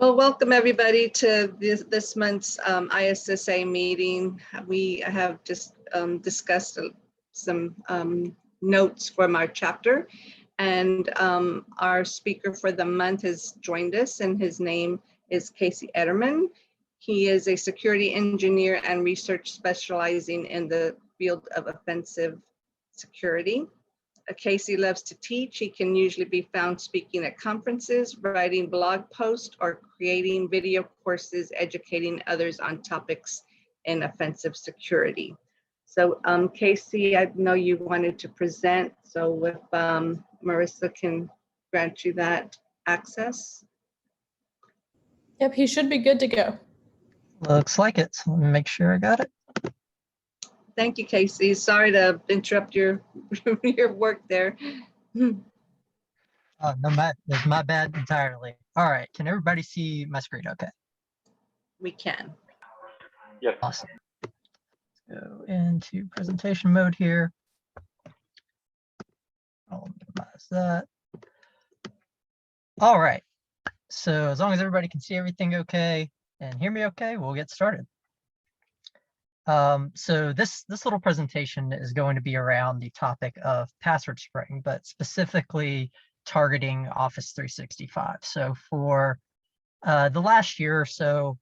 Well, welcome everybody to this month's ISSA meeting. We have just discussed some notes from our chapter, and our speaker for the month has joined us, and his name is Casey Erdmann. He is a security engineer and research specializing in the field of offensive security. Casey loves to teach. He can usually be found speaking at conferences, writing blog posts, or creating video courses educating others on topics in offensive security. So Casey, I know you wanted to present, so if Marissa can grant you that access. Yep, he should be good to go. Looks like it. So let me make sure I got it. Thank you, Casey. Sorry to interrupt your your work there. No, it's my bad entirely. All right, can everybody see my screen okay? We can. Yes. Awesome. Let's go into presentation mode here. I'll minimize that. All right, so as long as everybody can see everything okay and hear me okay, we'll get started. So this little presentation is going to be around the topic of password spraying, but specifically targeting Office 365. So for the last year or so,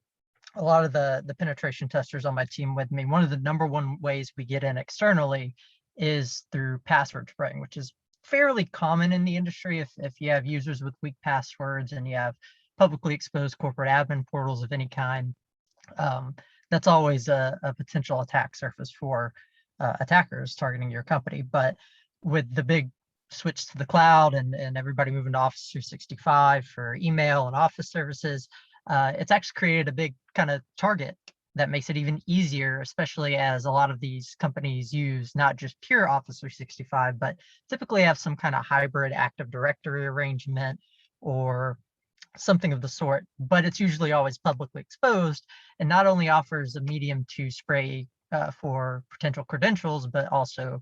a lot of the penetration testers on my team with me, one of the #1 ways we get in externally is through password spraying, which is fairly common in the industry. If you have users with weak passwords and you have publicly exposed corporate admin portals of any kind, that's always a potential attack surface for attackers targeting your company. But with the big switch to the cloud and everybody moving to Office 365 for email and office services, it's actually created a big kind of target that makes it even easier, especially as a lot of these companies use not just pure Office 365, but typically have some kind of hybrid Active Directory arrangement or something of the sort, but it's usually always publicly exposed and not only offers a medium to spray for potential credentials, but also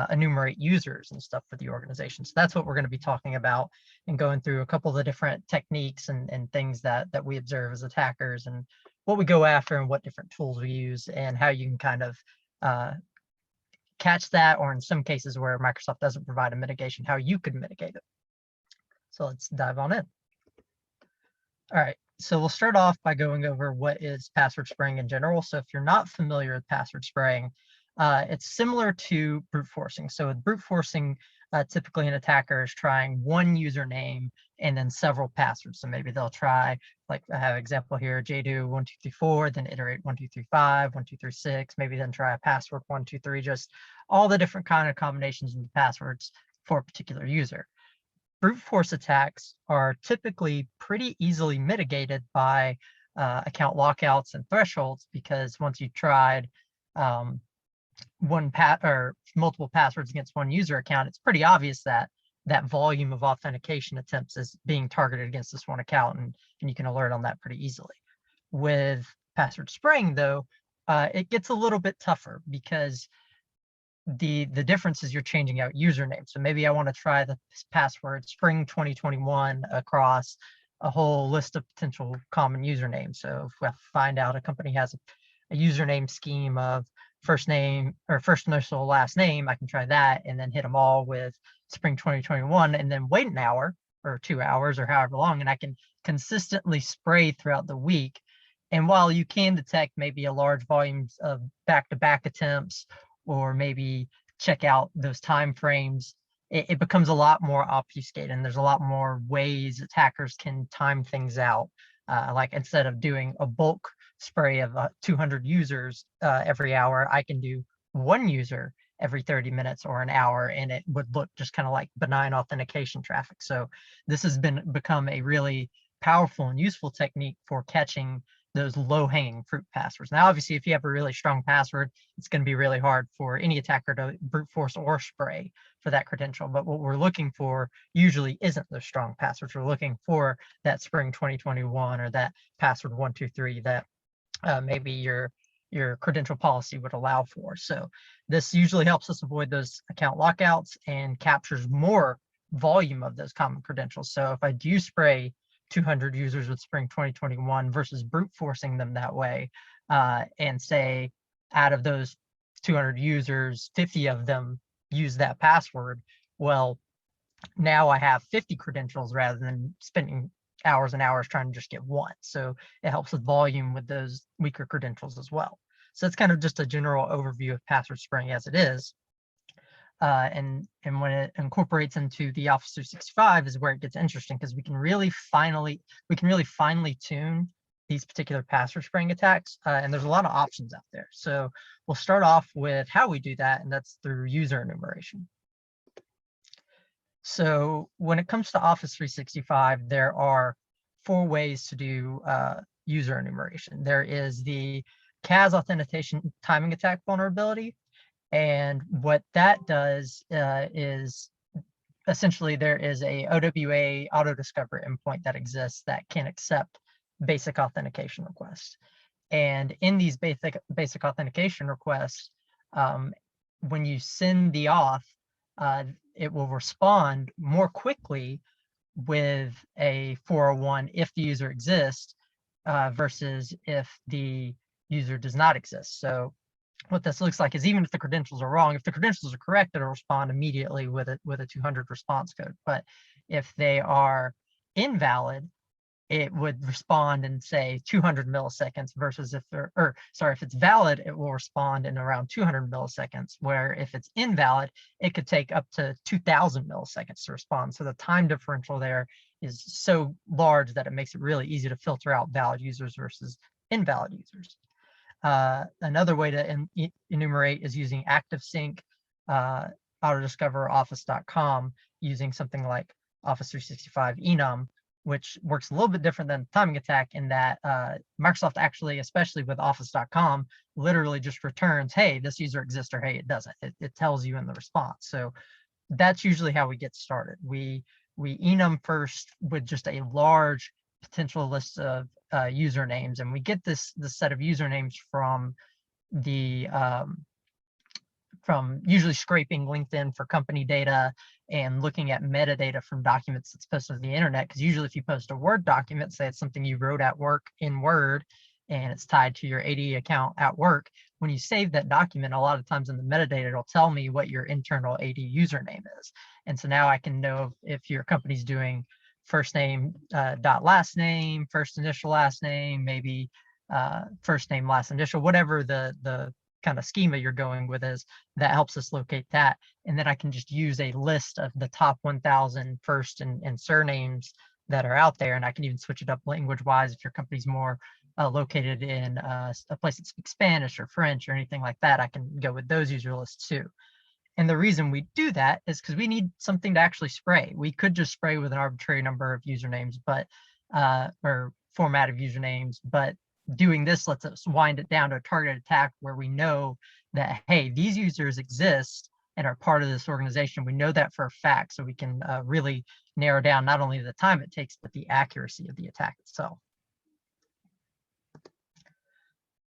enumerate users and stuff for the organization. So that's what we're going to be talking about and going through a couple of the different techniques and things that we observe as attackers and what we go after and what different tools we use and how you can kind of catch that, or in some cases where Microsoft doesn't provide a mitigation, how you could mitigate it. So let's dive on in. All right, so we'll start off by going over what is password spraying in general. So if you're not familiar with password spraying, it's similar to brute forcing. So with brute forcing, typically an attacker is trying one username and then several passwords. So maybe they'll try, like I have an example here, jdo1234, then iterate 1235, 1236, maybe then try a password 123, just all the different kind of combinations of the passwords for a particular user. Brute force attacks are typically pretty easily mitigated by account lockouts and thresholds, because once you've tried multiple passwords against one user account, it's pretty obvious that that volume of authentication attempts is being targeted against this one account, and you can alert on that pretty easily. With password spraying, though, it gets a little bit tougher because the difference is you're changing out usernames. So maybe I want to try the password spring 2021 across a whole list of potential common usernames. So if I find out a company has a username scheme of first name or first initial last name, I can try that and then hit them all with spring 2021 and then wait an hour or 2 hours or however long, and I can consistently spray throughout the week. And while you can detect maybe a large volumes of back-to-back attempts, or maybe check out those time frames, it becomes a lot more obfuscated, and there's a lot more ways attackers can time things out. Like instead of doing a bulk spray of 200 users every hour, I can do one user every 30 minutes or an hour, and it would look just kind of like benign authentication traffic. So this has become a really powerful and useful technique for catching those low-hanging fruit passwords. Now, obviously, if you have a really strong password, it's going to be really hard for any attacker to brute force or spray for that credential. But what we're looking for usually isn't those strong passwords. We're looking for that spring 2021 or that password 123 that maybe your credential policy would allow for. So this usually helps us avoid those account lockouts and captures more volume of those common credentials. So if I do spray 200 users with Spring 2021 versus brute forcing them that way, and say out of those 200 users, 50 of them use that password. Well, now I have 50 credentials rather than spending hours and hours trying to just get one. So it helps with volume with those weaker credentials as well. So it's kind of just a general overview of password spring as it is. And when it incorporates into the Office 365 is where it gets interesting, because we can really finely tune these particular password spring attacks. And there's a lot of options out there. So we'll start off with how we do that, and that's through user enumeration. So when it comes to Office 365, there are 4 ways to do user enumeration. There is the CAS authentication timing attack vulnerability. And what that does is essentially there is a OWA auto discover endpoint that exists that can accept basic authentication requests. And in these basic authentication requests, when you send the auth, it will respond more quickly with a 401 if the user exists versus if the user does not exist. So what this looks like is even if the credentials are wrong, if the credentials are correct, it'll respond immediately with a 200 response code. But if they are invalid, it would respond in say 200 milliseconds versus if they're, if it's valid, it will respond in around 200 milliseconds, where if it's invalid, it could take up to 2000 milliseconds to respond. So the time differential there is so large that it makes it really easy to filter out valid users versus invalid users. Another way to enumerate is using ActiveSync, AutoDiscover, Office.com, using something like Office 365 enum, which works a little bit different than timing attack in that Microsoft actually, especially with Office.com, literally just returns, hey, this user exists, or hey, it doesn't. It tells you in the response. So that's usually how we get started. We enum first with just a large potential list of usernames, and we get this set of usernames from the from usually scraping LinkedIn for company data and looking at metadata from documents that's posted on the internet. Because usually if you post a Word document, say it's something you wrote at work in Word and it's tied to your AD account at work, when you save that document, a lot of times in the metadata, it'll tell me what your internal AD username is. And so now I can know if your company's doing first name dot last name, first initial last name, maybe first name last initial, whatever the kind of schema you're going with is, that helps us locate that. And then I can just use a list of the top 1,000 first and surnames that are out there. And I can even switch it up language wise if your company's more located in a place that speaks Spanish or French or anything like that. I can go with those user lists too. And the reason we do that is because we need something to actually spray. We could just spray with an arbitrary number of usernames, but or format of usernames, but doing this lets us wind it down to a targeted attack where we know that, hey, these users exist and are part of this organization. We know that for a fact, so we can really narrow down not only the time it takes, but the accuracy of the attack itself.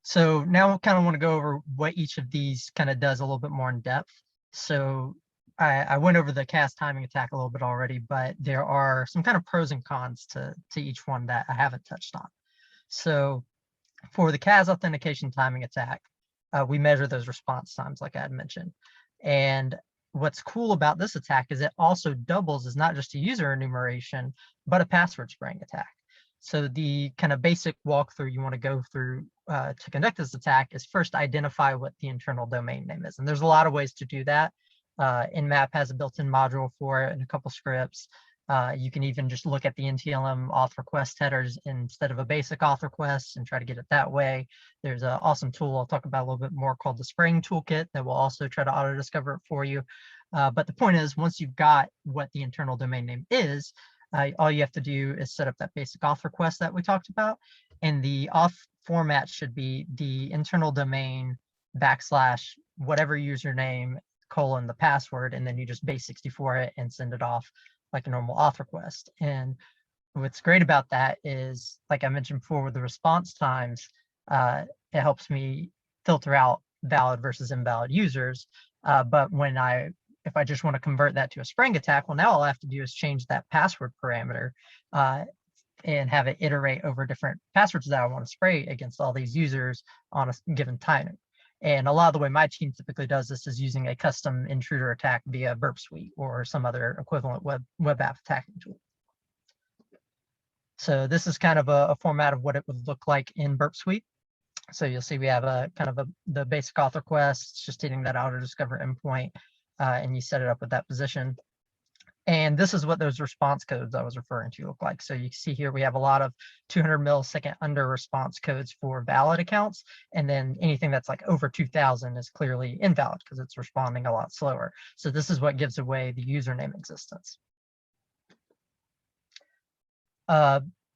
So now I kind of want to go over what each of these kind of does a little bit more in depth. So I went over the CAS timing attack a little bit already, but there are some kind of pros and cons to each one that I haven't touched on. So for the CAS authentication timing attack, we measure those response times like I had mentioned. And what's cool about this attack is it also doubles as not just a user enumeration, but a password spraying attack. So the kind of basic walkthrough you want to go through to conduct this attack is first identify what the internal domain name is. And there's a lot of ways to do that. Nmap has a built-in module for it and a couple scripts. You can even just look at the NTLM auth request headers instead of a basic auth request and try to get it that way. There's an awesome tool I'll talk about a little bit more called the spraying toolkit that will also try to auto discover it for you. But the point is, once you've got what the internal domain name is, all you have to do is set up that basic auth request that we talked about. And the auth format should be the internal domain / whatever username : the password, and then you just base 64 it and send it off like a normal auth request. And what's great about that is, like I mentioned before with the response times, it helps me filter out valid versus invalid users. But if I just want to convert that to a spraying attack, well, now all I have to do is change that password parameter. and have it iterate over different passwords that I want to spray against all these users on a given timing. And a lot of the way my team typically does this is using a custom intruder attack via Burp Suite or some other equivalent web app attacking tool. So this is kind of a format of what it would look like in Burp Suite. So you'll see we have a kind of the basic auth request, it's just hitting that auto discover endpoint, and you set it up with that position. And this is what those response codes I was referring to look like. So you see here we have a lot of 200 millisecond under response codes for valid accounts. And then anything that's like over 2000 is clearly invalid because it's responding a lot slower. So this is what gives away the username existence.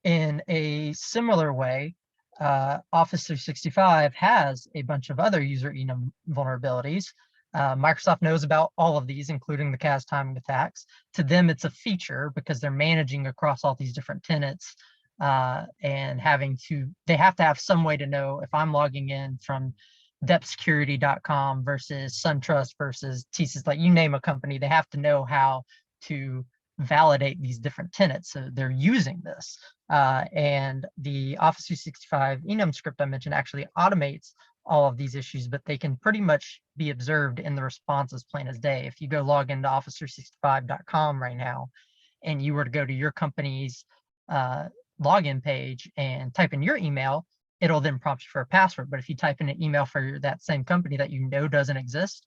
In a similar way, Office 365 has a bunch of other user enum vulnerabilities. Microsoft knows about all of these, including the CAS timing attacks. To them, it's a feature because they're managing across all these different tenants and they have to have some way to know if I'm logging in from depthsecurity.com versus SunTrust versus TSYS, like you name a company, they have to know how to validate these different tenants. So they're using this. And the Office 365 enum script I mentioned actually automates all of these issues, but they can pretty much be observed in the responses plain as day. If you go log into office365.com right now, and you were to go to your company's login page and type in your email, it'll then prompt you for a password. But if you type in an email for that same company that you know doesn't exist,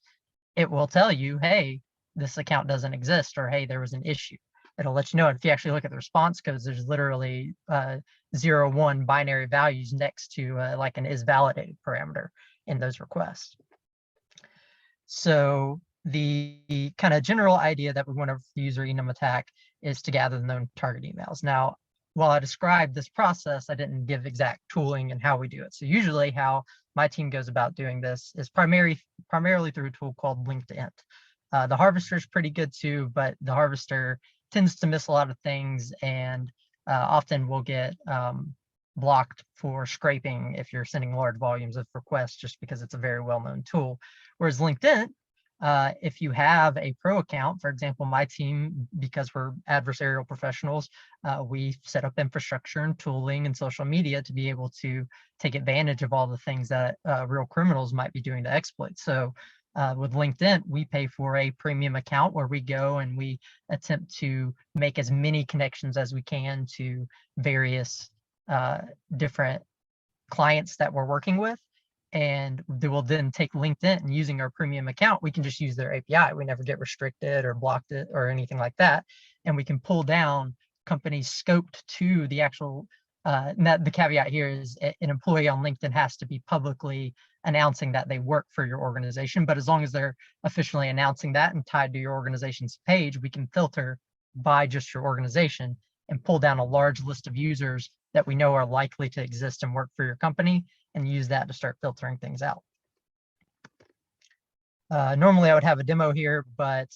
it will tell you, hey, this account doesn't exist, or hey, there was an issue. It'll let you know. And if you actually look at the response codes, there's literally 0, 1 binary values next to like an is validated parameter in those requests. So the kind of general idea that we want to the user enum attack is to gather the known target emails. Now, while I described this process, I didn't give exact tooling and how we do it. So usually how my team goes about doing this is primarily through a tool called linked int. The harvester is pretty good too, but the harvester tends to miss a lot of things, and often will get blocked for scraping if you're sending large volumes of requests, just because it's a very well-known tool. Whereas LinkedIn, if you have a pro account, for example, my team, because we're adversarial professionals, we set up infrastructure and tooling and social media to be able to take advantage of all the things that real criminals might be doing to exploit. So with LinkedIn, we pay for a premium account where we go and we attempt to make as many connections as we can to various different clients that we're working with. And they will then take LinkedIn, and using our premium account, we can just use their API. We never get restricted or blocked it or anything like that. And we can pull down companies scoped to the actual, and that the caveat here is an employee on LinkedIn has to be publicly announcing that they work for your organization. But as long as they're officially announcing that and tied to your organization's page, we can filter by just your organization and pull down a large list of users that we know are likely to exist and work for your company, and use that to start filtering things out. Normally I would have a demo here, but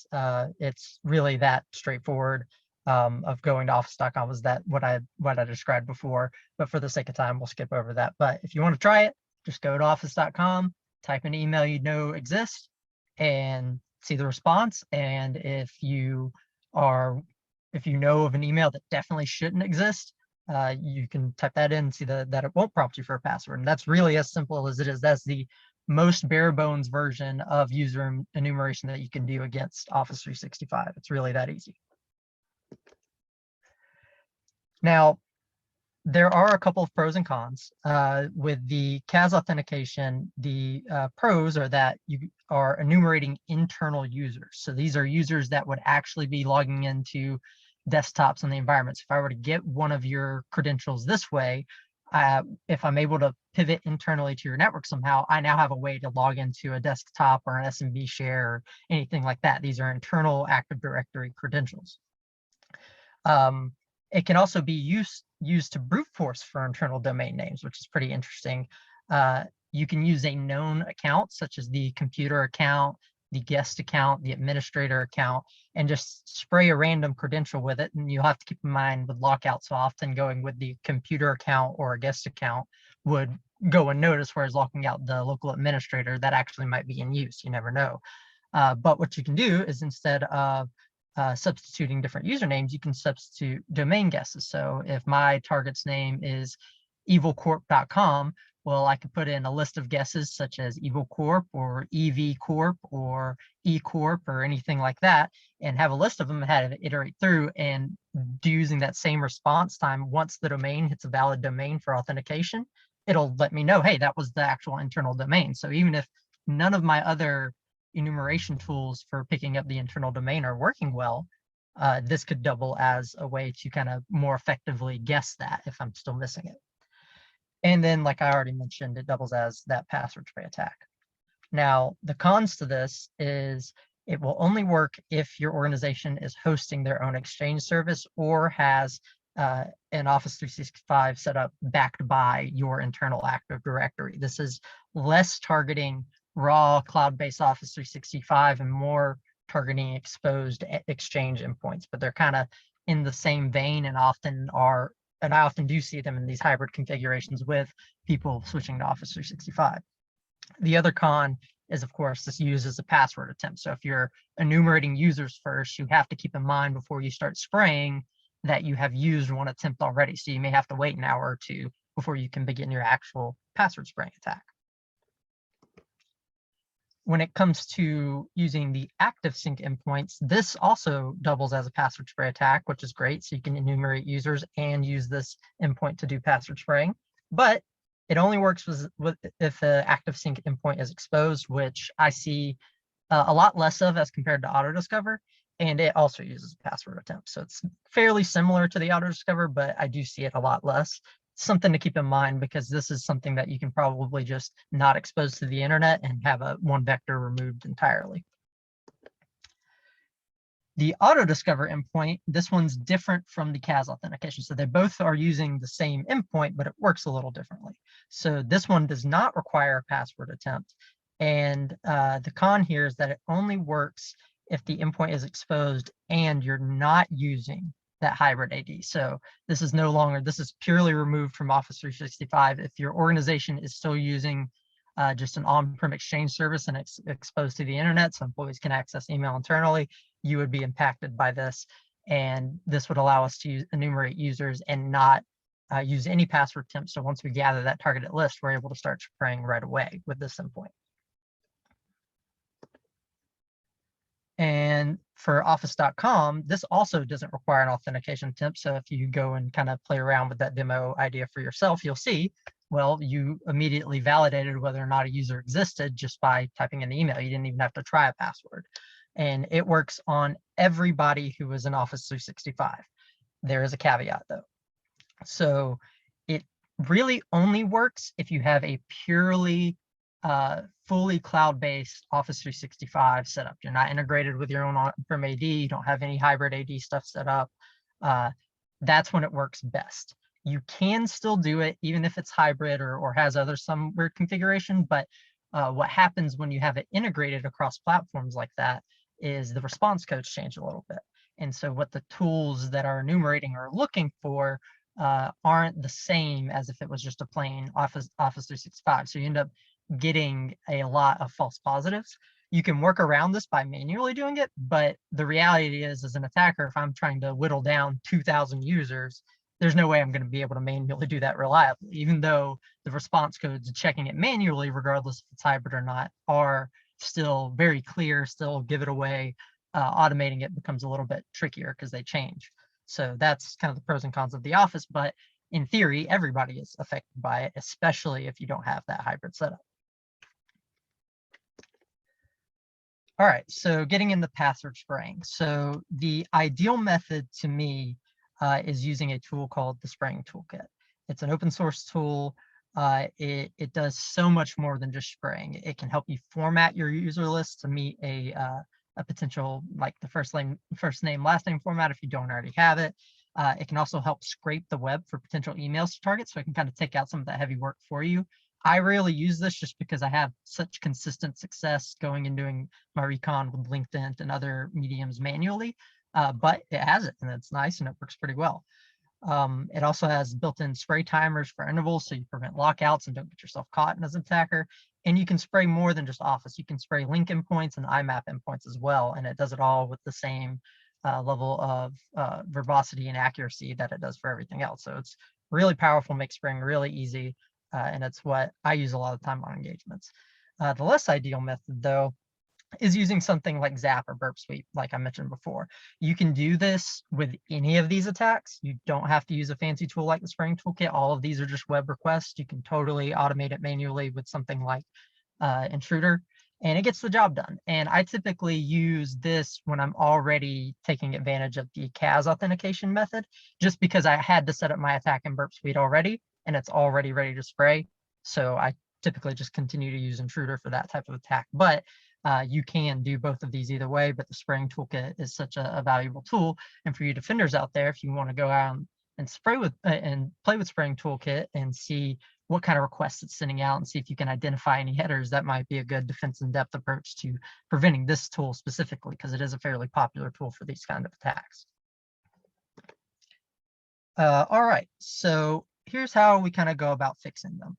it's really that straightforward of going to office.com. Was that what I described before? But for the sake of time, we'll skip over that. But if you want to try it, just go to office.com, type an email you know exists, and see the response. And if you know of an email that definitely shouldn't exist, you can type that in and see that it won't prompt you for a password. And that's really as simple as it is. That's the most bare bones version of user enumeration that you can do against Office 365. It's really that easy. Now, there are a couple of pros and cons. With the CAS authentication, the pros are that you are enumerating internal users. So these are users that would actually be logging into desktops and the environments. If I were to get one of your credentials this way, if I'm able to pivot internally to your network somehow, I now have a way to log into a desktop or an SMB share or anything like that. These are internal Active Directory credentials. It can also be used to brute force for internal domain names, which is pretty interesting. You can use a known account, such as the computer account, the guest account, the administrator account, and just spray a random credential with it. And you'll have to keep in mind with lockout, so often going with the computer account or a guest account would go unnoticed, whereas locking out the local administrator, that actually might be in use. You never know. But what you can do is, instead of substituting different usernames, you can substitute domain guesses. So if my target's name is evilcorp.com, well, I could put in a list of guesses such as Evil Corp or EV Corp or E Corp or anything like that, and have a list of them, have it iterate through, and do using that same response time. Once the domain hits a valid domain for authentication, it'll let me know, hey, that was the actual internal domain. So even if none of my other enumeration tools for picking up the internal domain are working well, this could double as a way to kind of more effectively guess that if I'm still missing it. And then, like I already mentioned, it doubles as that password spray attack. Now, the cons to this is it will only work if your organization is hosting their own Exchange service or has an Office 365 set up backed by your internal Active Directory. This is less targeting raw cloud-based Office 365 and more targeting exposed Exchange endpoints, but they're kind of in the same vein and often are, and I often do see them in these hybrid configurations with people switching to Office 365. The other con is, of course, this uses a password attempt. So if you're enumerating users first, you have to keep in mind before you start spraying that you have used one attempt already. So you may have to wait an hour or two before you can begin your actual password spraying attack. When it comes to using the active sync endpoints, this also doubles as a password spray attack, which is great. So you can enumerate users and use this endpoint to do password spraying. But it only works if the active sync endpoint is exposed, which I see a lot less of as compared to AutoDiscover. And it also uses a password attempt. So it's fairly similar to the AutoDiscover, but I do see it a lot less. Something to keep in mind, because this is something that you can probably just not expose to the internet and have one vector removed entirely. The AutoDiscover endpoint, this one's different from the CAS authentication. So they both are using the same endpoint, but it works a little differently. So this one does not require a password attempt. And the con here is that it only works if the endpoint is exposed and you're not using that hybrid AD. So this is no longer, this is purely removed from Office 365. If your organization is still using just an on-prem Exchange service and it's exposed to the internet, so employees can access email internally, you would be impacted by this. And this would allow us to enumerate users and not use any password attempts. So once we gather that targeted list, we're able to start spraying right away with this endpoint. And for office.com, this also doesn't require an authentication attempt. So if you go and kind of play around with that demo idea for yourself, you'll see, well, you immediately validated whether or not a user existed just by typing in the email. You didn't even have to try a password. And it works on everybody who is in Office 365. There is a caveat though. So it really only works if you have a purely fully cloud-based Office 365 setup. You're not integrated with your own on-prem AD. You don't have any hybrid AD stuff set up. That's when it works best. You can still do it even if it's hybrid or has some weird configuration. But what happens when you have it integrated across platforms like that is the response codes change a little bit. And so what the tools that are enumerating are looking for aren't the same as if it was just a plain Office 365. So you end up getting a lot of false positives. You can work around this by manually doing it, but the reality is, as an attacker, if I'm trying to whittle down 2,000 users, there's no way I'm going to be able to manually do that reliably, even though the response codes checking it manually, regardless if it's hybrid or not, are still very clear, still give it away. Automating it becomes a little bit trickier because they change. So that's kind of the pros and cons of the Office, but in theory, everybody is affected by it, especially if you don't have that hybrid setup. All right, so getting into password spraying. So the ideal method to me is using a tool called the Spraying Toolkit. It's an open source tool. It does so much more than just spraying. It can help you format your user list to meet a potential, like the first name, last name format if you don't already have it. It can also help scrape the web for potential emails to target, so it can kind of take out some of that heavy work for you. I rarely use this just because I have such consistent success going and doing my recon with LinkedIn and other mediums manually, but it has it and it's nice and it works pretty well. It also has built-in spray timers for intervals, so you prevent lockouts and don't get yourself caught as an attacker. And you can spray more than just Office. You can spray link endpoints and IMAP endpoints as well, and it does it all with the same level of verbosity and accuracy that it does for everything else. So it's really powerful, makes spraying really easy, and it's what I use a lot of time on engagements. The less ideal method, though, is using something like Zap or Burp Sweep, like I mentioned before. You can do this with any of these attacks. You don't have to use a fancy tool like the spraying toolkit. All of these are just web requests. You can totally automate it manually with something like Intruder, and it gets the job done. And I typically use this when I'm already taking advantage of the CAS authentication method, just because I had to set up my attack in Burp Suite already, and it's already ready to spray. So I typically just continue to use Intruder for that type of attack. But you can do both of these either way, but the spraying toolkit is such a valuable tool. And for you defenders out there, if you want to go out and spray with and play with spraying toolkit and see what kind of requests it's sending out and see if you can identify any headers, that might be a good defense in depth approach to preventing this tool specifically, because it is a fairly popular tool for these kind of attacks. All right, so here's how we kind of go about fixing them.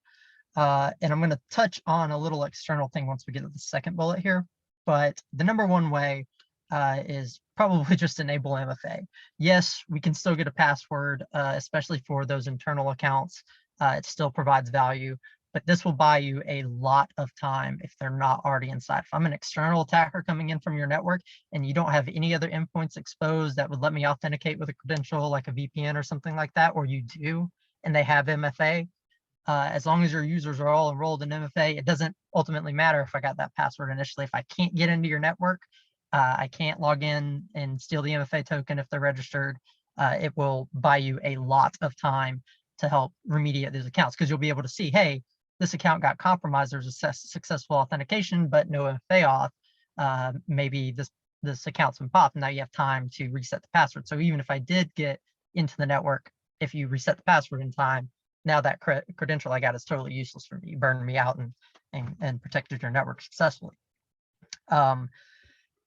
And I'm going to touch on a little external thing once we get to the second bullet here. But the number one way is probably just enable MFA. Yes, we can still get a password, especially for those internal accounts. It still provides value, but this will buy you a lot of time if they're not already inside. If I'm an external attacker coming in from your network and you don't have any other endpoints exposed that would let me authenticate with a credential like a VPN or something like that, or you do, and they have MFA, as long as your users are all enrolled in MFA, it doesn't ultimately matter if I got that password initially. If I can't get into your network, I can't log in and steal the MFA token if they're registered. It will buy you a lot of time to help remediate these accounts, because you'll be able to see, hey, this account got compromised. There's a successful authentication, but no MFA auth. Maybe this account's been popped, and now you have time to reset the password. So even if I did get into the network, if you reset the password in time, now that credential I got is totally useless for me. You burned me out and protected your network successfully.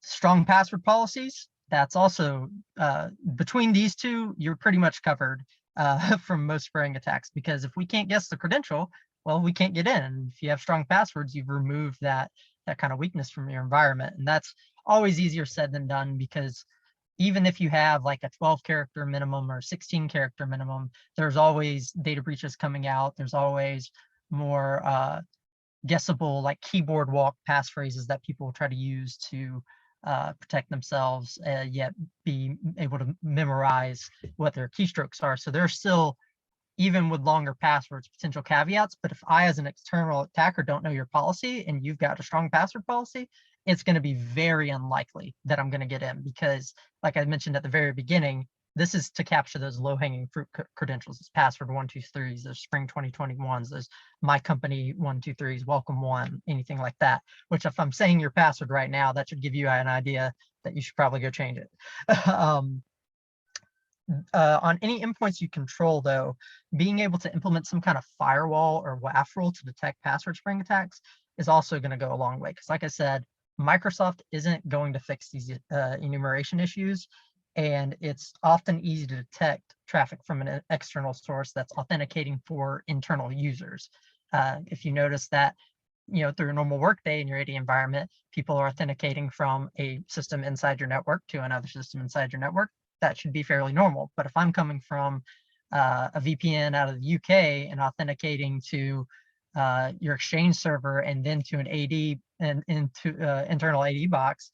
Strong password policies, that's also, between these two, you're pretty much covered from most spraying attacks, because if we can't guess the credential, well, we can't get in. If you have strong passwords, you've removed that kind of weakness from your environment. And that's always easier said than done, because even if you have like a 12-character minimum or 16-character minimum, there's always data breaches coming out. There's always more guessable, like keyboard walk passphrases that people will try to use to protect themselves, yet be able to memorize what their keystrokes are. So there's still, even with longer passwords, potential caveats. But if I, as an external attacker, don't know your policy and you've got a strong password policy, it's going to be very unlikely that I'm going to get in, because like I mentioned at the very beginning, this is to capture those low-hanging fruit credentials. It's password 123s, there's spring 2021s, there's my company 123s, welcome one, anything like that, which if I'm saying your password right now, that should give you an idea that you should probably go change it. On any endpoints you control, though, being able to implement some kind of firewall or WAF rule to detect password spraying attacks is also going to go a long way. Because like I said, Microsoft isn't going to fix these enumeration issues, and it's often easy to detect traffic from an external source that's authenticating for internal users. If you notice that, through a normal workday in your AD environment, people are authenticating from a system inside your network to another system inside your network. That should be fairly normal. But if I'm coming from a VPN out of the UK and authenticating to your Exchange server and then to an AD and into internal AD box,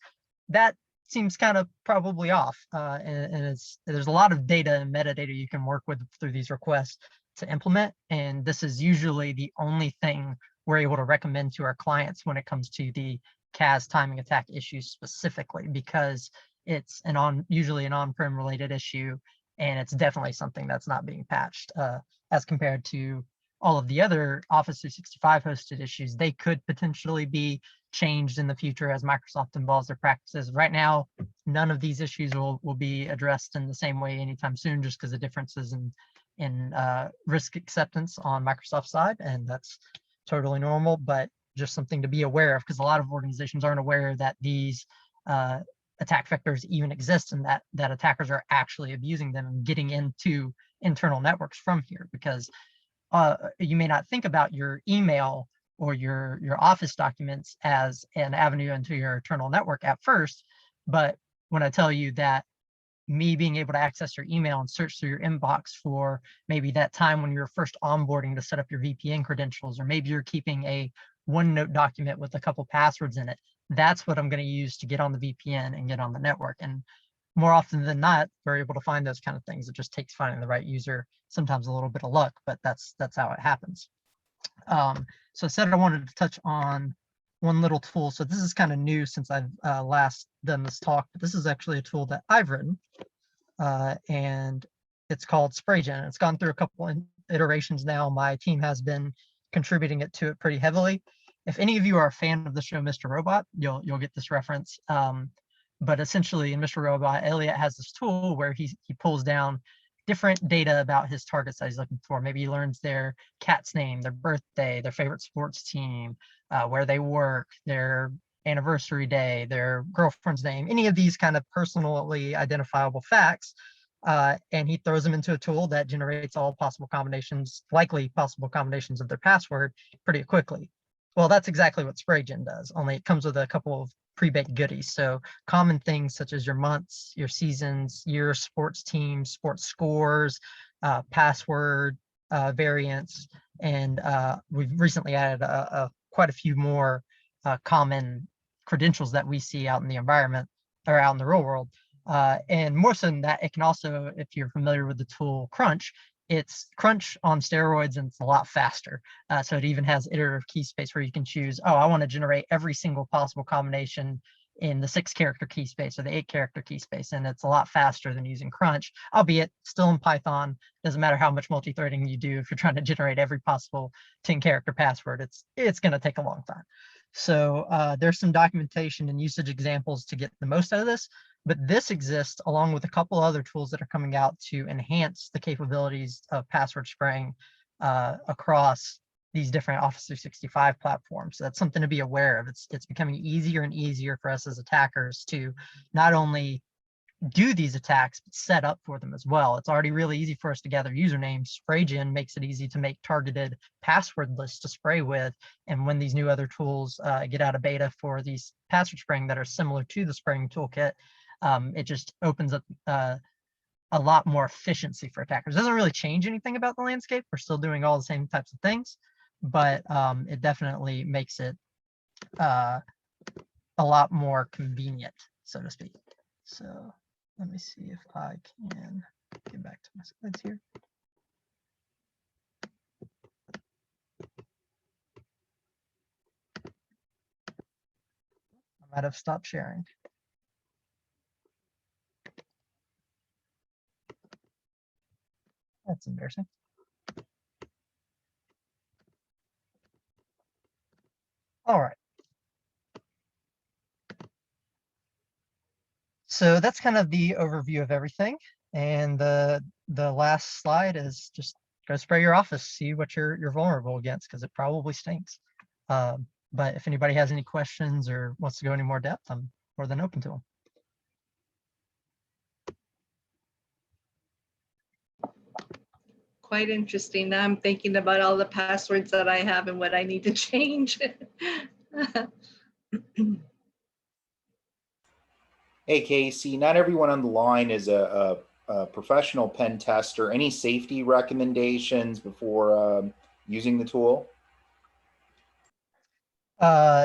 that seems kind of probably off. And there's a lot of data and metadata you can work with through these requests to implement. And this is usually the only thing we're able to recommend to our clients when it comes to the CAS timing attack issues specifically, because it's usually an on-prem related issue, and it's definitely something that's not being patched as compared to all of the other Office 365 hosted issues. They could potentially be changed in the future as Microsoft evolves their practices. Right now, none of these issues will be addressed in the same way anytime soon, just because of differences in risk acceptance on Microsoft's side, and that's totally normal, but just something to be aware of, because a lot of organizations aren't aware that these attack vectors even exist, and that attackers are actually abusing them and getting into internal networks from here. Because you may not think about your email or your Office documents as an avenue into your internal network at first, but when I tell you that me being able to access your email and search through your inbox for maybe that time when you were first onboarding to set up your VPN credentials, or maybe you're keeping a OneNote document with a couple passwords in it. That's what I'm going to use to get on the VPN and get on the network. And more often than not, we're able to find those kind of things. It just takes finding the right user, sometimes a little bit of luck, but that's how it happens. So I said I wanted to touch on one little tool. So this is kind of new since I've last done this talk, but this is actually a tool that I've written, and it's called SprayGen. It's gone through a couple iterations now. My team has been contributing to it pretty heavily. If any of you are a fan of the show Mr. Robot, you'll get this reference. But essentially in Mr. Robot, Elliot has this tool where he pulls down different data about his targets that he's looking for. Maybe he learns their cat's name, their birthday, their favorite sports team, where they work, their anniversary day, their girlfriend's name, any of these kind of personally identifiable facts. And he throws them into a tool that generates all possible combinations, likely possible combinations of their password pretty quickly. Well, that's exactly what SprayGen does, only it comes with a couple of pre-baked goodies. So common things such as your months, your seasons, your sports teams, sports scores, password variants, and we've recently added quite a few more common credentials that we see out in the environment or out in the real world. And more so than that, it can also, if you're familiar with the tool Crunch, it's Crunch on steroids, and it's a lot faster. So it even has iterative key space where you can choose, oh, I want to generate every single possible combination in the 6-character key space or the 8-character key space. And it's a lot faster than using Crunch, albeit still in Python. Doesn't matter how much multi-threading you do. If you're trying to generate every possible 10-character password, it's going to take a long time. So there's some documentation and usage examples to get the most out of this. But this exists along with a couple other tools that are coming out to enhance the capabilities of password spraying across these different Office 365 platforms. So that's something to be aware of. It's becoming easier and easier for us as attackers to not only do these attacks, but set up for them as well. It's already really easy for us to gather usernames. SprayGen makes it easy to make targeted password lists to spray with. And when these new other tools get out of beta for these password spraying that are similar to the spraying toolkit, it just opens up a lot more efficiency for attackers. It doesn't really change anything about the landscape. We're still doing all the same types of things, but it definitely makes it a lot more convenient, so to speak. So let me see if I can get back to my slides here. I might have stopped sharing. That's embarrassing. All right. So that's kind of the overview of everything. And the last slide is just go spray your Office, see what you're vulnerable against, because it probably stinks. But if anybody has any questions or wants to go any more depth, I'm more than open to them. Quite interesting. Now I'm thinking about all the passwords that I have and what I need to change. Hey, Casey, not everyone on the line is a professional pen tester. Any safety recommendations before using the tool?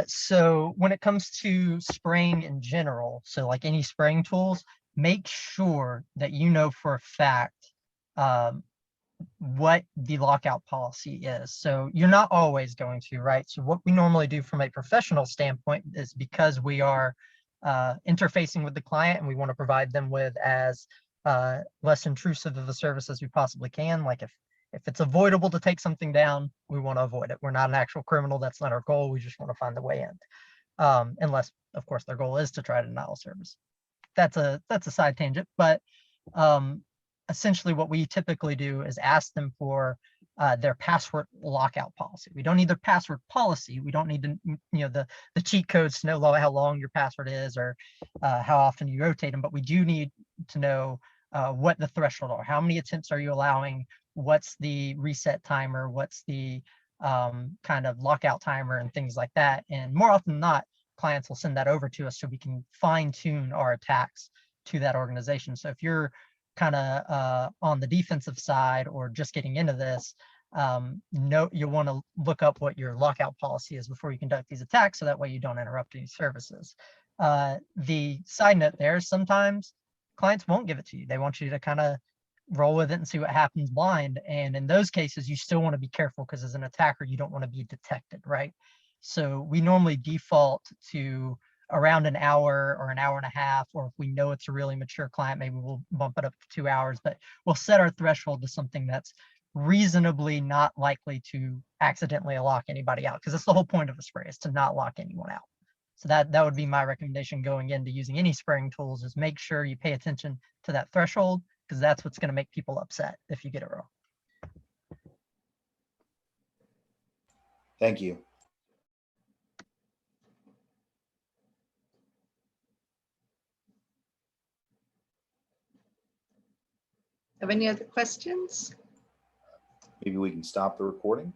So when it comes to spraying in general, so like any spraying tools, make sure that you know for a fact what the lockout policy is. So you're not always going to, right? So what we normally do from a professional standpoint is, because we are interfacing with the client and we want to provide them with as less intrusive of a service as we possibly can. Like if it's avoidable to take something down, we want to avoid it. We're not an actual criminal. That's not our goal. We just want to find the way in. Unless, of course, their goal is to try to denial service. That's a side tangent, but essentially what we typically do is ask them for their password lockout policy. We don't need their password policy. We don't need to, the cheat codes to know how long your password is or how often you rotate them, but we do need to know what the threshold are. How many attempts are you allowing? What's the reset timer? What's the kind of lockout timer and things like that? And more often than not, clients will send that over to us so we can fine tune our attacks to that organization. So if you're kind of on the defensive side or just getting into this, you'll want to look up what your lockout policy is before you conduct these attacks, so that way you don't interrupt any services. The side note there, sometimes clients won't give it to you. They want you to kind of roll with it and see what happens blind. And in those cases, you still want to be careful, because as an attacker, you don't want to be detected, right? So we normally default to around an hour or an hour and a half, or if we know it's a really mature client, maybe we'll bump it up to 2 hours, but we'll set our threshold to something that's reasonably not likely to accidentally lock anybody out, because that's the whole point of a spray, is to not lock anyone out. So that would be my recommendation going into using any spraying tools, is make sure you pay attention to that threshold, because that's what's going to make people upset if you get it wrong. Thank you. Have any other questions? Maybe we can stop the recording.